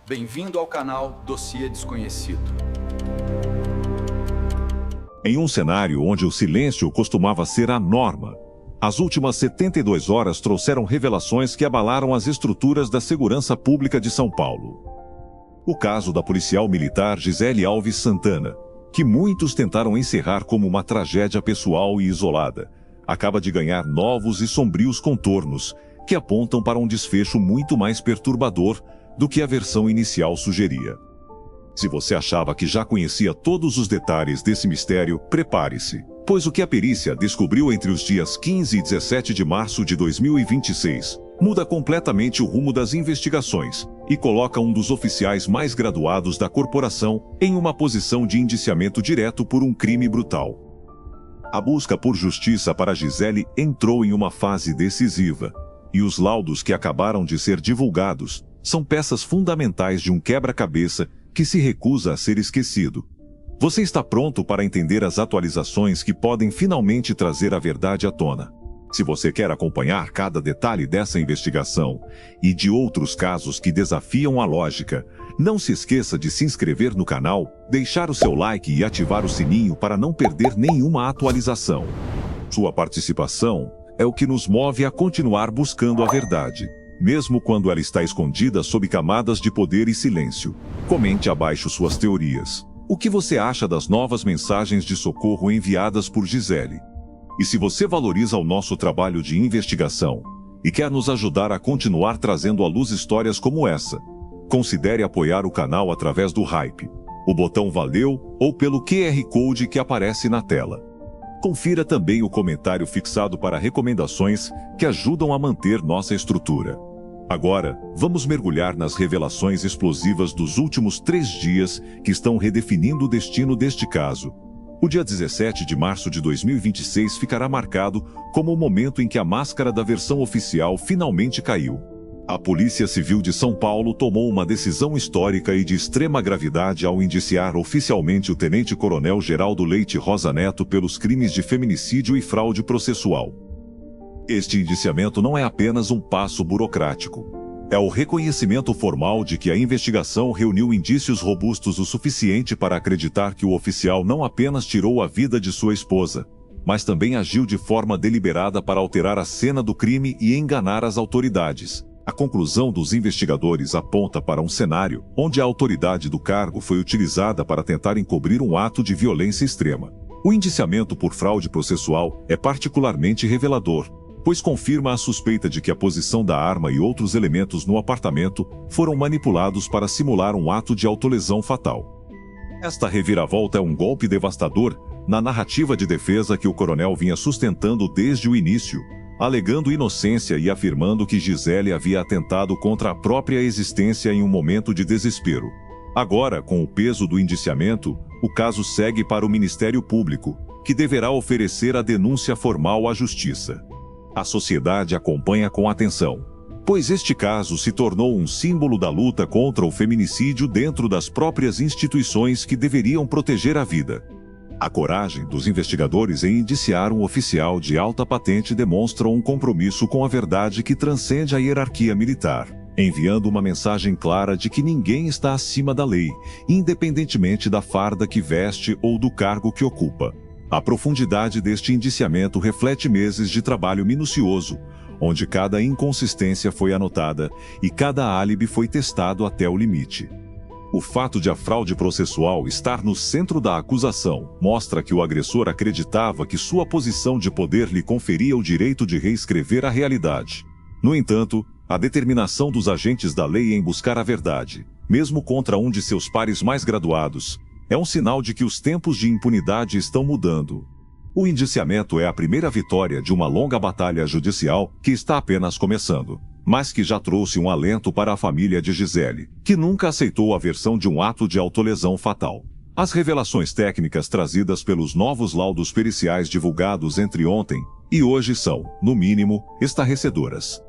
Bem-vindo ao canal Dossiê Desconhecido. Em um cenário onde o silêncio costumava ser a norma, as últimas 72 horas trouxeram revelações que abalaram as estruturas da segurança pública de São Paulo. O caso da policial militar Gisele Alves Santana, que muitos tentaram encerrar como uma tragédia pessoal e isolada, acaba de ganhar novos e sombrios contornos que apontam para um desfecho muito mais perturbador do que a versão inicial sugeria. Se você achava que já conhecia todos os detalhes desse mistério, prepare-se, pois o que a perícia descobriu entre os dias 15 e 17 de março de 2026 muda completamente o rumo das investigações e coloca um dos oficiais mais graduados da corporação em uma posição de indiciamento direto por um crime brutal. A busca por justiça para Gisele entrou em uma fase decisiva, e os laudos que acabaram de ser divulgados são peças fundamentais de um quebra-cabeça que se recusa a ser esquecido. Você está pronto para entender as atualizações que podem finalmente trazer a verdade à tona? Se você quer acompanhar cada detalhe dessa investigação e de outros casos que desafiam a lógica, não se esqueça de se inscrever no canal, deixar o seu like e ativar o sininho para não perder nenhuma atualização. Sua participação é o que nos move a continuar buscando a verdade, mesmo quando ela está escondida sob camadas de poder e silêncio. Comente abaixo suas teorias. O que você acha das novas mensagens de socorro enviadas por Gisele? E se você valoriza o nosso trabalho de investigação e quer nos ajudar a continuar trazendo à luz histórias como essa, considere apoiar o canal através do Hype, o botão Valeu ou pelo QR Code que aparece na tela. Confira também o comentário fixado para recomendações que ajudam a manter nossa estrutura. Agora, vamos mergulhar nas revelações explosivas dos últimos 3 dias que estão redefinindo o destino deste caso. O dia 17 de março de 2026 ficará marcado como o momento em que a máscara da versão oficial finalmente caiu. A Polícia Civil de São Paulo tomou uma decisão histórica e de extrema gravidade ao indiciar oficialmente o Tenente-Coronel Geraldo Leite Rosa Neto pelos crimes de feminicídio e fraude processual. Este indiciamento não é apenas um passo burocrático. É o reconhecimento formal de que a investigação reuniu indícios robustos o suficiente para acreditar que o oficial não apenas tirou a vida de sua esposa, mas também agiu de forma deliberada para alterar a cena do crime e enganar as autoridades. A conclusão dos investigadores aponta para um cenário onde a autoridade do cargo foi utilizada para tentar encobrir um ato de violência extrema. O indiciamento por fraude processual é particularmente revelador, pois confirma a suspeita de que a posição da arma e outros elementos no apartamento foram manipulados para simular um ato de autolesão fatal. Esta reviravolta é um golpe devastador na narrativa de defesa que o coronel vinha sustentando desde o início, alegando inocência e afirmando que Gisele havia atentado contra a própria existência em um momento de desespero. Agora, com o peso do indiciamento, o caso segue para o Ministério Público, que deverá oferecer a denúncia formal à Justiça. A sociedade acompanha com atenção, pois este caso se tornou um símbolo da luta contra o feminicídio dentro das próprias instituições que deveriam proteger a vida. A coragem dos investigadores em indiciar um oficial de alta patente demonstra um compromisso com a verdade que transcende a hierarquia militar, enviando uma mensagem clara de que ninguém está acima da lei, independentemente da farda que veste ou do cargo que ocupa. A profundidade deste indiciamento reflete meses de trabalho minucioso, onde cada inconsistência foi anotada e cada álibi foi testado até o limite. O fato de a fraude processual estar no centro da acusação mostra que o agressor acreditava que sua posição de poder lhe conferia o direito de reescrever a realidade. No entanto, a determinação dos agentes da lei em buscar a verdade, mesmo contra um de seus pares mais graduados, é um sinal de que os tempos de impunidade estão mudando. O indiciamento é a primeira vitória de uma longa batalha judicial que está apenas começando, mas que já trouxe um alento para a família de Gisele, que nunca aceitou a versão de um ato de autolesão fatal. As revelações técnicas trazidas pelos novos laudos periciais divulgados entre ontem e hoje são, no mínimo, estarrecedoras.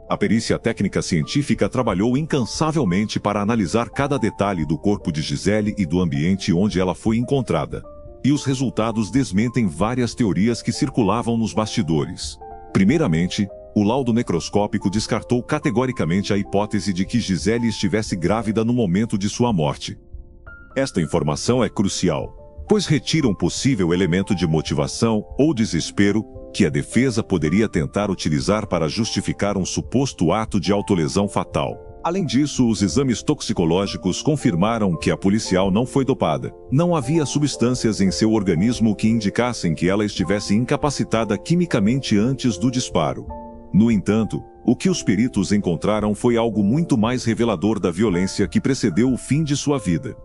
A perícia técnica científica trabalhou incansavelmente para analisar cada detalhe do corpo de Gisele e do ambiente onde ela foi encontrada. E os resultados desmentem várias teorias que circulavam nos bastidores. Primeiramente, O laudo necroscópico descartou categoricamente a hipótese de que Gisele estivesse grávida no momento de sua morte. Esta informação é crucial, pois retira um possível elemento de motivação ou desespero que a defesa poderia tentar utilizar para justificar um suposto ato de autolesão fatal. Além disso, os exames toxicológicos confirmaram que a policial não foi dopada. Não havia substâncias em seu organismo que indicassem que ela estivesse incapacitada quimicamente antes do disparo. No entanto, o que os peritos encontraram foi algo muito mais revelador da violência que precedeu o fim de sua vida.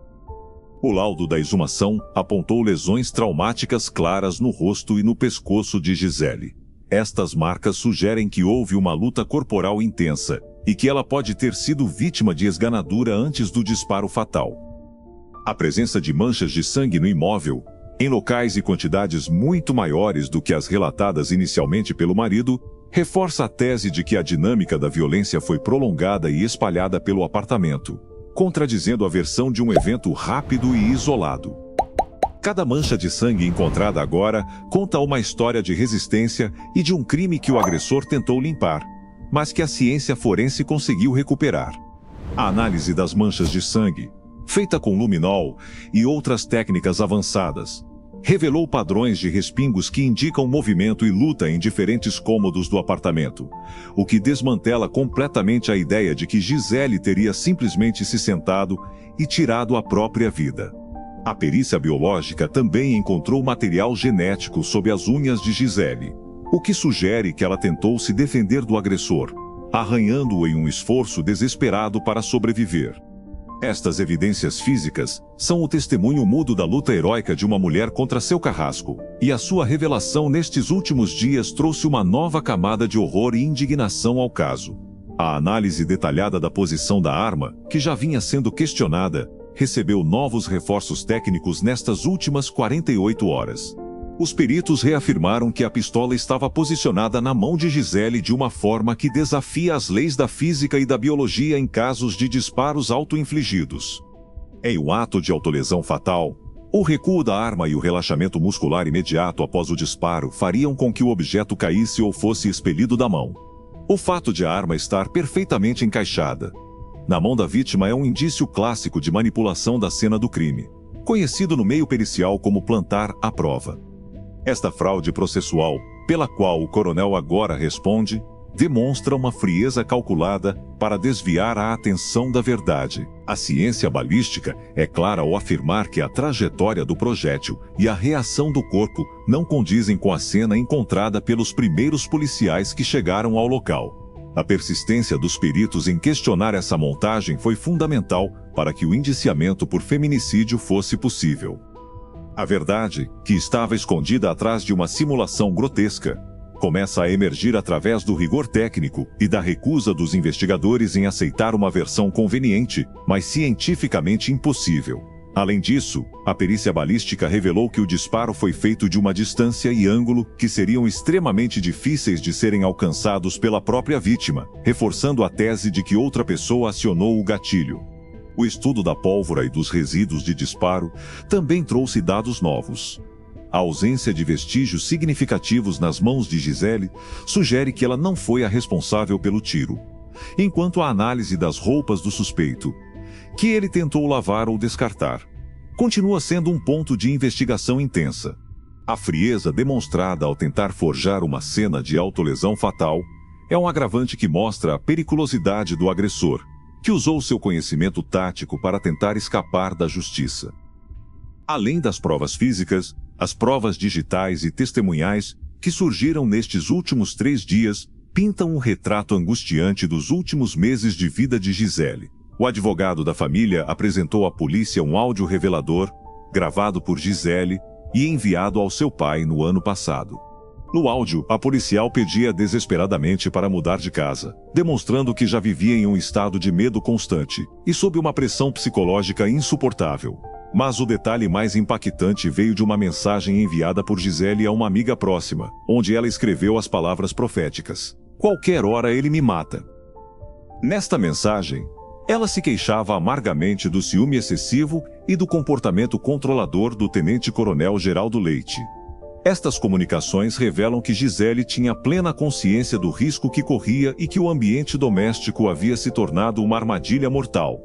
O laudo da exumação apontou lesões traumáticas claras no rosto e no pescoço de Gisele. Estas marcas sugerem que houve uma luta corporal intensa e que ela pode ter sido vítima de esganadura antes do disparo fatal. A presença de manchas de sangue no imóvel, em locais e quantidades muito maiores do que as relatadas inicialmente pelo marido, reforça a tese de que a dinâmica da violência foi prolongada e espalhada pelo apartamento, contradizendo a versão de um evento rápido e isolado. Cada mancha de sangue encontrada agora conta uma história de resistência e de um crime que o agressor tentou limpar, mas que a ciência forense conseguiu recuperar. A análise das manchas de sangue, feita com luminol e outras técnicas avançadas, revelou padrões de respingos que indicam movimento e luta em diferentes cômodos do apartamento, o que desmantela completamente a ideia de que Gisele teria simplesmente se sentado e tirado a própria vida. A perícia biológica também encontrou material genético sob as unhas de Gisele, o que sugere que ela tentou se defender do agressor, arranhando-o em um esforço desesperado para sobreviver. Estas evidências físicas são o testemunho mudo da luta heróica de uma mulher contra seu carrasco, e a sua revelação nestes últimos dias trouxe uma nova camada de horror e indignação ao caso. A análise detalhada da posição da arma, que já vinha sendo questionada, recebeu novos reforços técnicos nestas últimas 48 horas. Os peritos reafirmaram que a pistola estava posicionada na mão de Gisele de uma forma que desafia as leis da física e da biologia em casos de disparos auto-infligidos. Em um ato de autolesão fatal, o recuo da arma e o relaxamento muscular imediato após o disparo fariam com que o objeto caísse ou fosse expelido da mão. O fato de a arma estar perfeitamente encaixada na mão da vítima é um indício clássico de manipulação da cena do crime, conhecido no meio pericial como plantar a prova. Esta fraude processual, pela qual o coronel agora responde, demonstra uma frieza calculada para desviar a atenção da verdade. A ciência balística é clara ao afirmar que a trajetória do projétil e a reação do corpo não condizem com a cena encontrada pelos primeiros policiais que chegaram ao local. A persistência dos peritos em questionar essa montagem foi fundamental para que o indiciamento por feminicídio fosse possível. A verdade, que estava escondida atrás de uma simulação grotesca, começa a emergir através do rigor técnico e da recusa dos investigadores em aceitar uma versão conveniente, mas cientificamente impossível. Além disso, a perícia balística revelou que o disparo foi feito de uma distância e ângulo que seriam extremamente difíceis de serem alcançados pela própria vítima, reforçando a tese de que outra pessoa acionou o gatilho. O estudo da pólvora e dos resíduos de disparo também trouxe dados novos. A ausência de vestígios significativos nas mãos de Gisele sugere que ela não foi a responsável pelo tiro, enquanto a análise das roupas do suspeito, que ele tentou lavar ou descartar, continua sendo um ponto de investigação intensa. A frieza demonstrada ao tentar forjar uma cena de autolesão fatal é um agravante que mostra a periculosidade do agressor, que usou seu conhecimento tático para tentar escapar da justiça. Além das provas físicas, as provas digitais e testemunhais que surgiram nestes últimos 3 dias pintam um retrato angustiante dos últimos meses de vida de Gisele. O advogado da família apresentou à polícia um áudio revelador, gravado por Gisele e enviado ao seu pai no ano passado. No áudio, a policial pedia desesperadamente para mudar de casa, demonstrando que já vivia em um estado de medo constante e sob uma pressão psicológica insuportável. Mas o detalhe mais impactante veio de uma mensagem enviada por Gisele a uma amiga próxima, onde ela escreveu as palavras proféticas: "Qualquer hora ele me mata." Nesta mensagem, ela se queixava amargamente do ciúme excessivo e do comportamento controlador do tenente-coronel Geraldo Leite. Estas comunicações revelam que Gisele tinha plena consciência do risco que corria e que o ambiente doméstico havia se tornado uma armadilha mortal.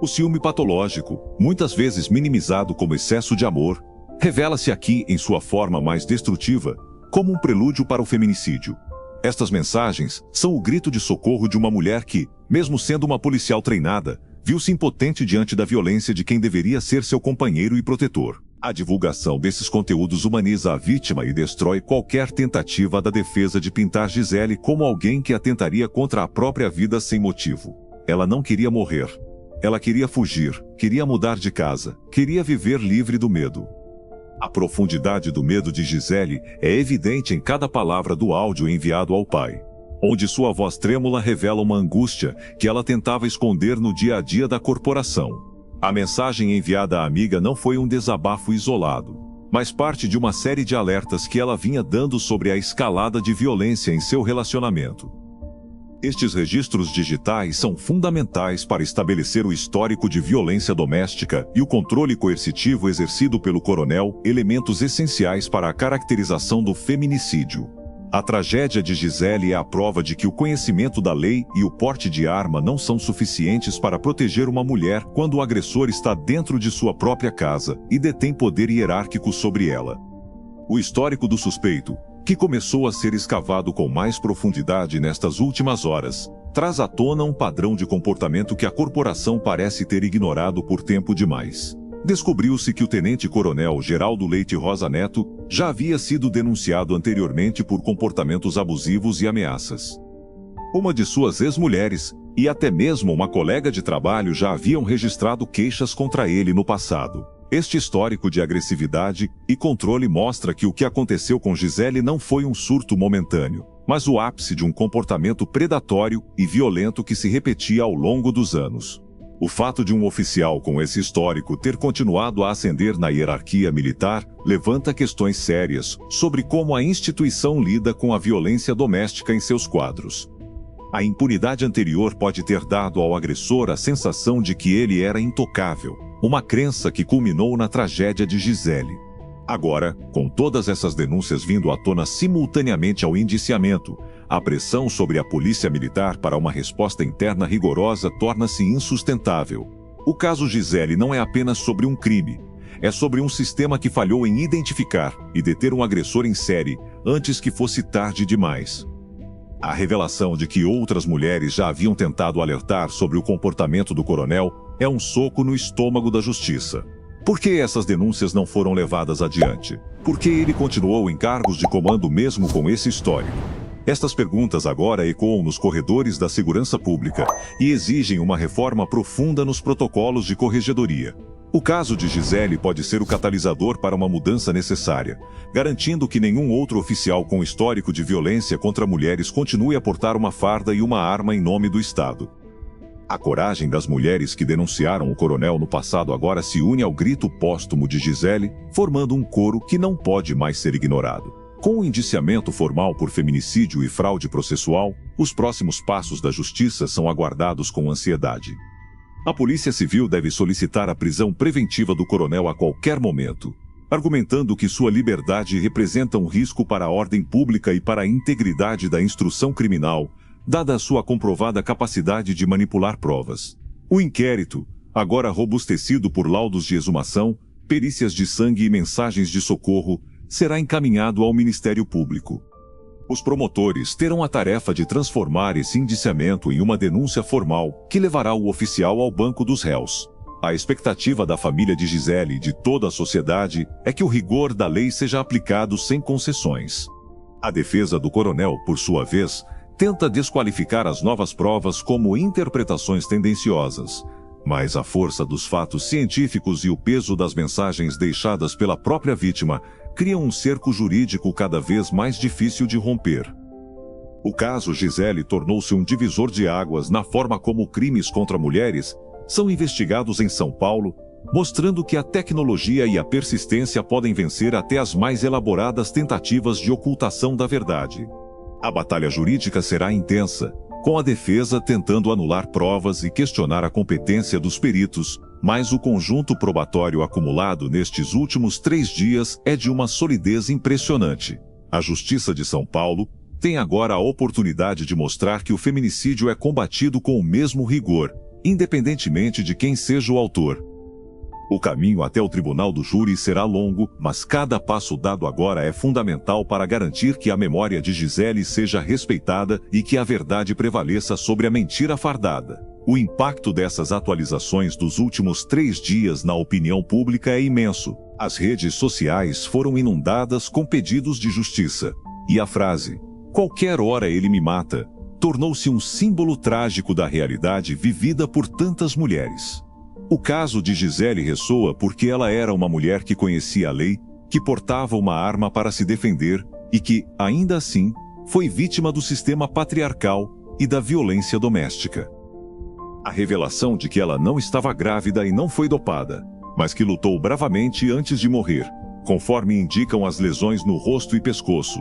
O ciúme patológico, muitas vezes minimizado como excesso de amor, revela-se aqui em sua forma mais destrutiva, como um prelúdio para o feminicídio. Estas mensagens são o grito de socorro de uma mulher que, mesmo sendo uma policial treinada, viu-se impotente diante da violência de quem deveria ser seu companheiro e protetor. A divulgação desses conteúdos humaniza a vítima e destrói qualquer tentativa da defesa de pintar Gisele como alguém que atentaria contra a própria vida sem motivo. Ela não queria morrer. Ela queria fugir, queria mudar de casa, queria viver livre do medo. A profundidade do medo de Gisele é evidente em cada palavra do áudio enviado ao pai, onde sua voz trêmula revela uma angústia que ela tentava esconder no dia a dia da corporação. A mensagem enviada à amiga não foi um desabafo isolado, mas parte de uma série de alertas que ela vinha dando sobre a escalada de violência em seu relacionamento. Estes registros digitais são fundamentais para estabelecer o histórico de violência doméstica e o controle coercitivo exercido pelo coronel, elementos essenciais para a caracterização do feminicídio. A tragédia de Gisele é a prova de que o conhecimento da lei e o porte de arma não são suficientes para proteger uma mulher quando o agressor está dentro de sua própria casa e detém poder hierárquico sobre ela. O histórico do suspeito, que começou a ser escavado com mais profundidade nestas últimas horas, traz à tona um padrão de comportamento que a corporação parece ter ignorado por tempo demais. Descobriu-se que o tenente-coronel Geraldo Leite Rosa Neto já havia sido denunciado anteriormente por comportamentos abusivos e ameaças. Uma de suas ex-mulheres, e até mesmo uma colega de trabalho já haviam registrado queixas contra ele no passado. Este histórico de agressividade e controle mostra que o que aconteceu com Gisele não foi um surto momentâneo, mas o ápice de um comportamento predatório e violento que se repetia ao longo dos anos. O fato de um oficial com esse histórico ter continuado a ascender na hierarquia militar levanta questões sérias sobre como a instituição lida com a violência doméstica em seus quadros. A impunidade anterior pode ter dado ao agressor a sensação de que ele era intocável, uma crença que culminou na tragédia de Gisele. Agora, com todas essas denúncias vindo à tona simultaneamente ao indiciamento, a pressão sobre a polícia militar para uma resposta interna rigorosa torna-se insustentável. O caso Gisele não é apenas sobre um crime, é sobre um sistema que falhou em identificar e deter um agressor em série antes que fosse tarde demais. A revelação de que outras mulheres já haviam tentado alertar sobre o comportamento do coronel é um soco no estômago da justiça. Por que essas denúncias não foram levadas adiante? Por que ele continuou em cargos de comando mesmo com esse histórico? Estas perguntas agora ecoam nos corredores da segurança pública e exigem uma reforma profunda nos protocolos de corregedoria. O caso de Gisele pode ser o catalisador para uma mudança necessária, garantindo que nenhum outro oficial com histórico de violência contra mulheres continue a portar uma farda e uma arma em nome do Estado. A coragem das mulheres que denunciaram o coronel no passado agora se une ao grito póstumo de Gisele, formando um coro que não pode mais ser ignorado. Com o indiciamento formal por feminicídio e fraude processual, os próximos passos da justiça são aguardados com ansiedade. A Polícia Civil deve solicitar a prisão preventiva do coronel a qualquer momento, argumentando que sua liberdade representa um risco para a ordem pública e para a integridade da instrução criminal, dada a sua comprovada capacidade de manipular provas. O inquérito, agora robustecido por laudos de exumação, perícias de sangue e mensagens de socorro, será encaminhado ao Ministério Público. Os promotores terão a tarefa de transformar esse indiciamento em uma denúncia formal que levará o oficial ao banco dos réus. A expectativa da família de Gisele e de toda a sociedade é que o rigor da lei seja aplicado sem concessões. A defesa do coronel, por sua vez, tenta desqualificar as novas provas como interpretações tendenciosas, mas a força dos fatos científicos e o peso das mensagens deixadas pela própria vítima criam um cerco jurídico cada vez mais difícil de romper. O caso Gisele tornou-se um divisor de águas na forma como crimes contra mulheres são investigados em São Paulo, mostrando que a tecnologia e a persistência podem vencer até as mais elaboradas tentativas de ocultação da verdade. A batalha jurídica será intensa, com a defesa tentando anular provas e questionar a competência dos peritos, mas o conjunto probatório acumulado nestes últimos 3 dias é de uma solidez impressionante. A Justiça de São Paulo tem agora a oportunidade de mostrar que o feminicídio é combatido com o mesmo rigor, independentemente de quem seja o autor. O caminho até o tribunal do júri será longo, mas cada passo dado agora é fundamental para garantir que a memória de Gisele seja respeitada e que a verdade prevaleça sobre a mentira fardada. O impacto dessas atualizações dos últimos 3 dias na opinião pública é imenso. As redes sociais foram inundadas com pedidos de justiça. E a frase, "qualquer hora ele me mata", tornou-se um símbolo trágico da realidade vivida por tantas mulheres. O caso de Gisele ressoa porque ela era uma mulher que conhecia a lei, que portava uma arma para se defender e que, ainda assim, foi vítima do sistema patriarcal e da violência doméstica. A revelação de que ela não estava grávida e não foi dopada, mas que lutou bravamente antes de morrer, conforme indicam as lesões no rosto e pescoço,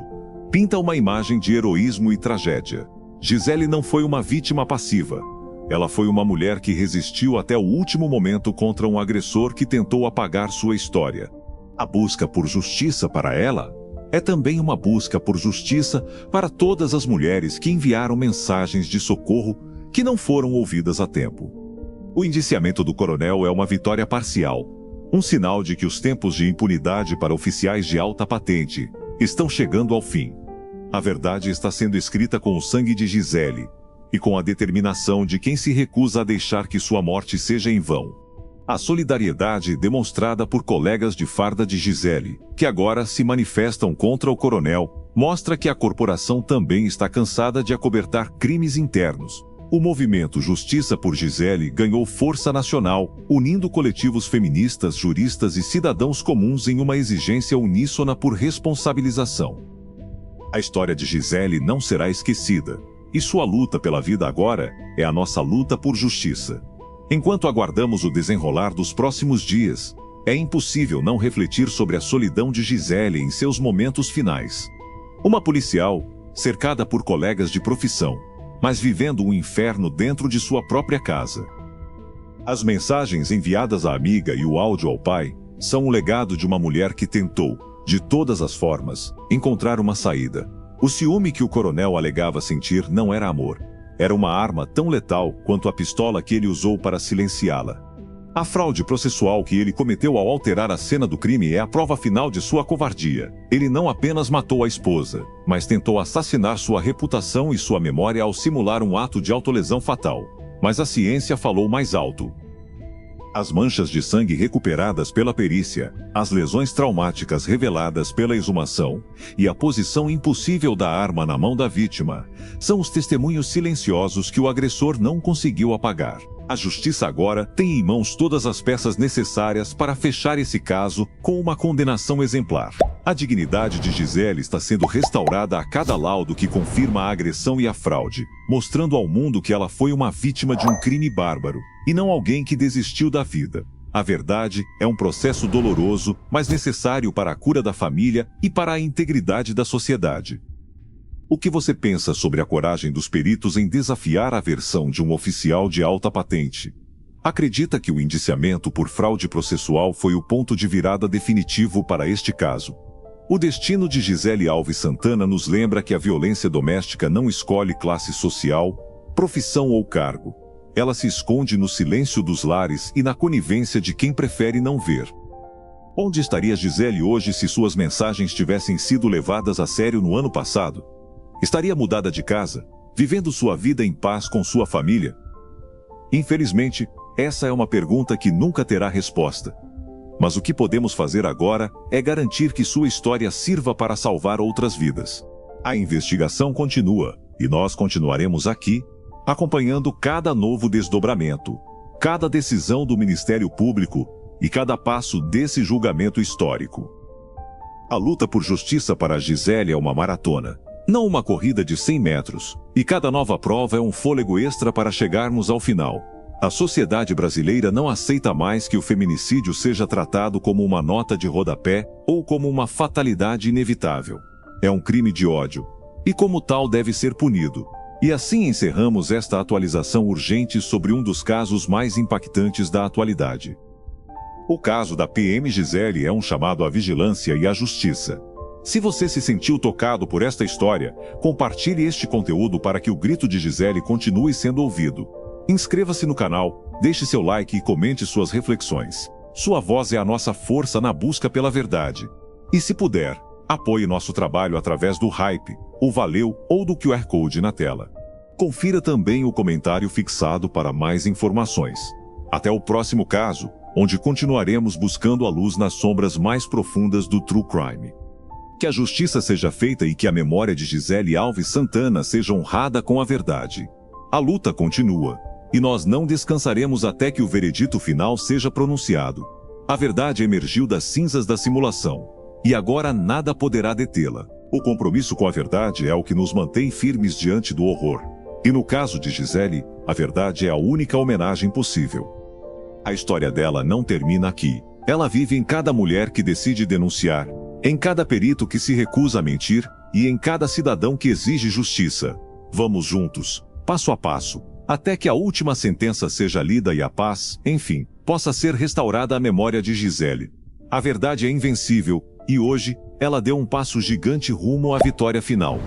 pinta uma imagem de heroísmo e tragédia. Gisele não foi uma vítima passiva. Ela foi uma mulher que resistiu até o último momento contra um agressor que tentou apagar sua história. A busca por justiça para ela é também uma busca por justiça para todas as mulheres que enviaram mensagens de socorro que não foram ouvidas a tempo. O indiciamento do coronel é uma vitória parcial, um sinal de que os tempos de impunidade para oficiais de alta patente estão chegando ao fim. A verdade está sendo escrita com o sangue de Gisele e com a determinação de quem se recusa a deixar que sua morte seja em vão. A solidariedade demonstrada por colegas de farda de Gisele, que agora se manifestam contra o coronel, mostra que a corporação também está cansada de acobertar crimes internos. O movimento Justiça por Gisele ganhou força nacional, unindo coletivos feministas, juristas e cidadãos comuns em uma exigência uníssona por responsabilização. A história de Gisele não será esquecida, e sua luta pela vida agora é a nossa luta por justiça. Enquanto aguardamos o desenrolar dos próximos dias, é impossível não refletir sobre a solidão de Gisele em seus momentos finais. Uma policial, cercada por colegas de profissão, mas vivendo um inferno dentro de sua própria casa. As mensagens enviadas à amiga e o áudio ao pai são um legado de uma mulher que tentou, de todas as formas, encontrar uma saída. O ciúme que o coronel alegava sentir não era amor. Era uma arma tão letal quanto a pistola que ele usou para silenciá-la. A fraude processual que ele cometeu ao alterar a cena do crime é a prova final de sua covardia. Ele não apenas matou a esposa, mas tentou assassinar sua reputação e sua memória ao simular um ato de autolesão fatal. Mas a ciência falou mais alto. As manchas de sangue recuperadas pela perícia, as lesões traumáticas reveladas pela exumação e a posição impossível da arma na mão da vítima são os testemunhos silenciosos que o agressor não conseguiu apagar. A justiça agora tem em mãos todas as peças necessárias para fechar esse caso com uma condenação exemplar. A dignidade de Gisele está sendo restaurada a cada laudo que confirma a agressão e a fraude, mostrando ao mundo que ela foi uma vítima de um crime bárbaro, e não alguém que desistiu da vida. A verdade é um processo doloroso, mas necessário para a cura da família e para a integridade da sociedade. O que você pensa sobre a coragem dos peritos em desafiar a versão de um oficial de alta patente? Acredita que o indiciamento por fraude processual foi o ponto de virada definitivo para este caso? O destino de Gisele Alves Santana nos lembra que a violência doméstica não escolhe classe social, profissão ou cargo. Ela se esconde no silêncio dos lares e na conivência de quem prefere não ver. Onde estaria Gisele hoje se suas mensagens tivessem sido levadas a sério no ano passado? Estaria mudada de casa, vivendo sua vida em paz com sua família? Infelizmente, essa é uma pergunta que nunca terá resposta. Mas o que podemos fazer agora é garantir que sua história sirva para salvar outras vidas. A investigação continua, e nós continuaremos aqui, acompanhando cada novo desdobramento, cada decisão do Ministério Público e cada passo desse julgamento histórico. A luta por justiça para Gisele é uma maratona, não uma corrida de 100 metros, e cada nova prova é um fôlego extra para chegarmos ao final. A sociedade brasileira não aceita mais que o feminicídio seja tratado como uma nota de rodapé ou como uma fatalidade inevitável. É um crime de ódio, e como tal deve ser punido. E assim encerramos esta atualização urgente sobre um dos casos mais impactantes da atualidade. O caso da PM Gisele é um chamado à vigilância e à justiça. Se você se sentiu tocado por esta história, compartilhe este conteúdo para que o grito de Gisele continue sendo ouvido. Inscreva-se no canal, deixe seu like e comente suas reflexões. Sua voz é a nossa força na busca pela verdade. E se puder, apoie nosso trabalho através do Hype, o Valeu ou do QR Code na tela. Confira também o comentário fixado para mais informações. Até o próximo caso, onde continuaremos buscando a luz nas sombras mais profundas do True Crime. Que a justiça seja feita e que a memória de Gisele Alves Santana seja honrada com a verdade. A luta continua, e nós não descansaremos até que o veredito final seja pronunciado. A verdade emergiu das cinzas da simulação, e agora nada poderá detê-la. O compromisso com a verdade é o que nos mantém firmes diante do horror. E no caso de Gisele, a verdade é a única homenagem possível. A história dela não termina aqui. Ela vive em cada mulher que decide denunciar, em cada perito que se recusa a mentir e em cada cidadão que exige justiça. Vamos juntos, passo a passo, até que a última sentença seja lida e a paz, enfim, possa ser restaurada a memória de Gisele. A verdade é invencível, e hoje, ela deu um passo gigante rumo à vitória final.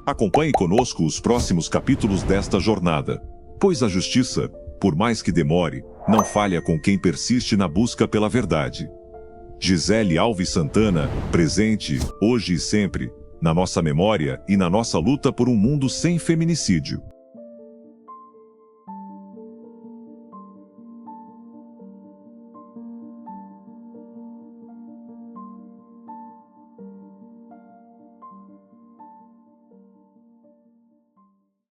Acompanhe conosco os próximos capítulos desta jornada, pois a justiça, por mais que demore, não falha com quem persiste na busca pela verdade. Gisele Alves Santana, presente, hoje e sempre, na nossa memória e na nossa luta por um mundo sem feminicídio.